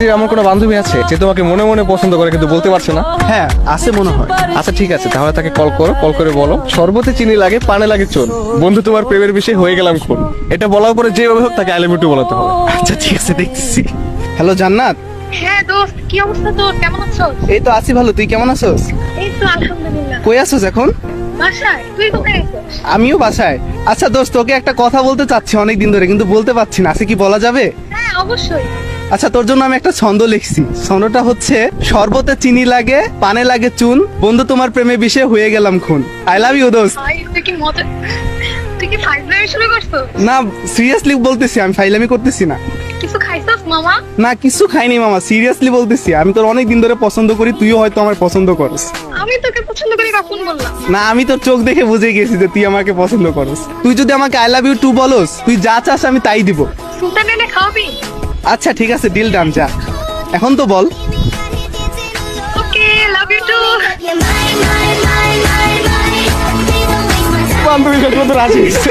আমার কোনো বান্ধবী আছে যে তোমাকে মনে মনে পছন্দ করে কিন্তু বলতে পারছে না? হ্যাঁ আছে মনে হয়। আচ্ছা ঠিক আছে, তাহলে তাকে কল করো, কল করে বলো শরবতে চিনি লাগে পানে লাগে চুন, বন্ধু তোমার প্রেমের বিষয় হয়ে গেলাম খুন। এটা বলার পরে যেভাবে হোক তাকে আই লাভ ইউ টু বলাতে হবে। আচ্ছা ঠিক আছে, দেখতেছি। হ্যালো জান্নাত। হ্যাঁ দোস্ত, কি অবস্থা তোর? কেমন আছো? এই তো আছি ভালো, তুই কেমন আছোস? এই তো আলহামদুলিল্লাহ। কই আছোস এখন? বাসায়। তুই কোথায় আছিস? আমিও বাসায়। আচ্ছা দোস্ত, তোকে একটা কথা বলতে চাচ্ছি অনেক দিন ধরে, কিন্তু বলতে পারছি না, আছে কি বলা যাবে? হ্যাঁ অবশ্যই। আচ্ছা তোর জন্য আমি একটা ছন্দ লিখছি। ছন্দটা হচ্ছে শরবতে চিনি লাগে পানে লাগে চুন, বন্ধু তোমার প্রেমে বিষে হয়ে গেলাম খুন। আই লাভ ইউ দোস্ত। ভাই তুই কি মজা, তুই কি ফাইজলামি শুরু করছো? না সিরিয়াসলি বলতেছি, আমি ফাইলামি করতেছি না। কিছু খাইছস মামা? না কিছু খাইনি মামা, সিরিয়াসলি বলতেছি। আমি তোর অনেক দিন ধরে পছন্দ করি, তুইও হয়তো আমার পছন্দ করিস। আমি তোকে পছন্দ করি কখন বললাম? না আমি তোর চোখ দেখে বুঝে গেছি যে তুই আমাকে পছন্দ করিস। তুই যদি আমাকে আই লাভ ইউ টু বলস, তুই যা চাস আমি তাই দিব। সুলতান এনে খাওয়াবি? আচ্ছা ঠিক আছে, ডিল ডান। যা এখন তো বল। ওকে, লাভ ইউ টু। বান্ধবী রাজি হয়েছে।